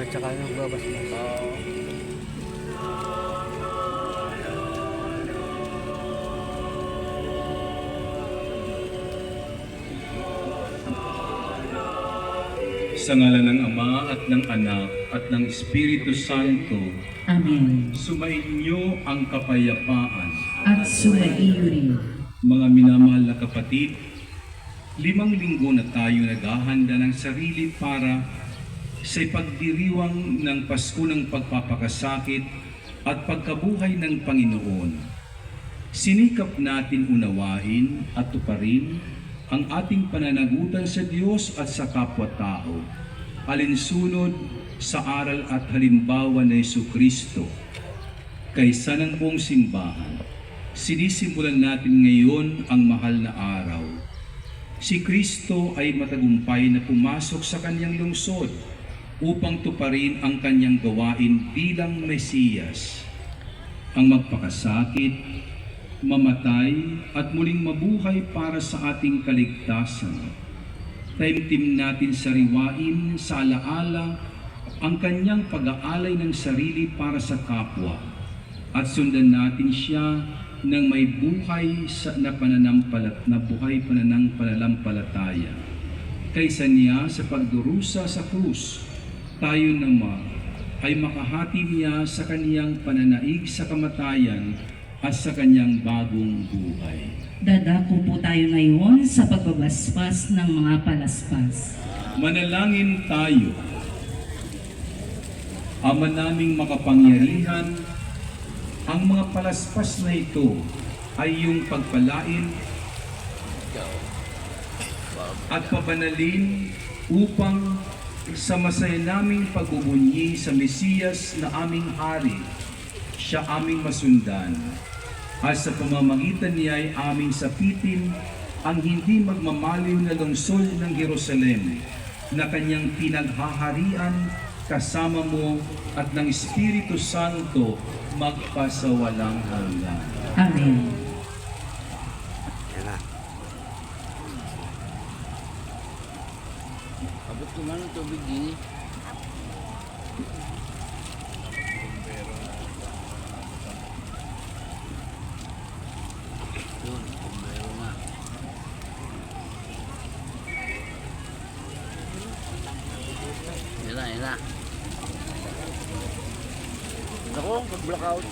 at saka nagbabasbas. Sa ngalan ng Ama at ng Anak at ng Espiritu Santo, Amen. sumainyo ang kapayapaan. At sumaiyo rin. Mga minamahal na kapatid, 5 linggo na tayo naghahanda ng sarili para sa ipagdiriwang ng Pasko ng pagpapakasakit at pagkabuhay ng Panginoon. Sinikap natin unawain at tuparin ang ating pananagutan sa Diyos at sa kapwa-tao, alinsunod sa aral at halimbawa ni Jesucristo. Kaysa ng buong simbahan, sinisimulan natin ngayon ang mahal na araw. Si Kristo ay matagumpay na pumasok sa kanyang lungsod upang tuparin ang kanyang gawain bilang Mesiyas. Ang magpakasakit, mamatay at muling mabuhay para sa ating kaligtasan. Taimtim natin sariwain sa alaala ang kanyang pag-aalay ng sarili para sa kapwa at sundan natin siya ng may buhay na pananampalataya. Kaysa niya sa pagdurusa sa krus, tayo naman ay makahati niya sa kaniyang pananaig sa kamatayan at sa kanyang bagong buhay. Dadako po tayo ngayon sa pagbabasbas ng mga palaspas. Manalangin tayo. Ama naming makapangyarihan, ang mga palaspas na ito ay iyong pagpalain at pabanalin upang sa masaya naming pagbubunyi sa Mesiyas na aming hari, siya aming masundan, at sa pamamagitan niya ay aming sapitin ang hindi magmamaliw na lungsod ng Jerusalem na kanyang pinaghaharian kasama mo at ng Espiritu Santo magpasawalang hanggan. Amen. Abot ko man ang tubig din. Yun, kumbero na. Yan na. Ako, mag-blackout.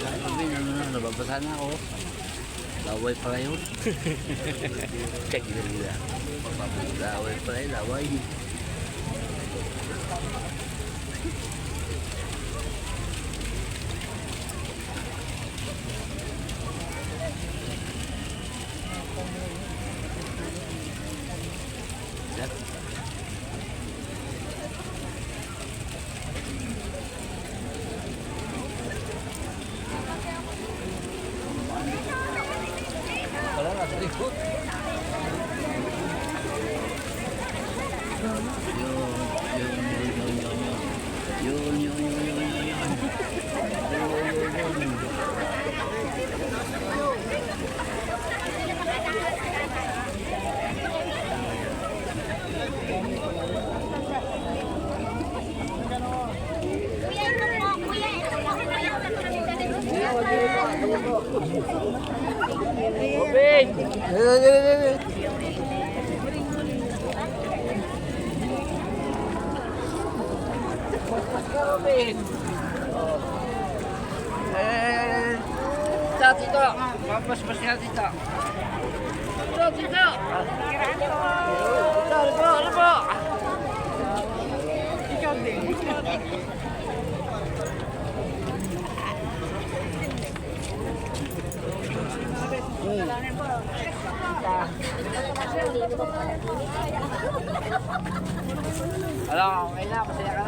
Sabi, nababasa na ako. Laway pala yun. Kagila. Laway pala yun, laway. Wala na, sa likod. Tito, papaspas nga tito. Tito. Ano po? Ikaw din. Alam, okay na, masaya ka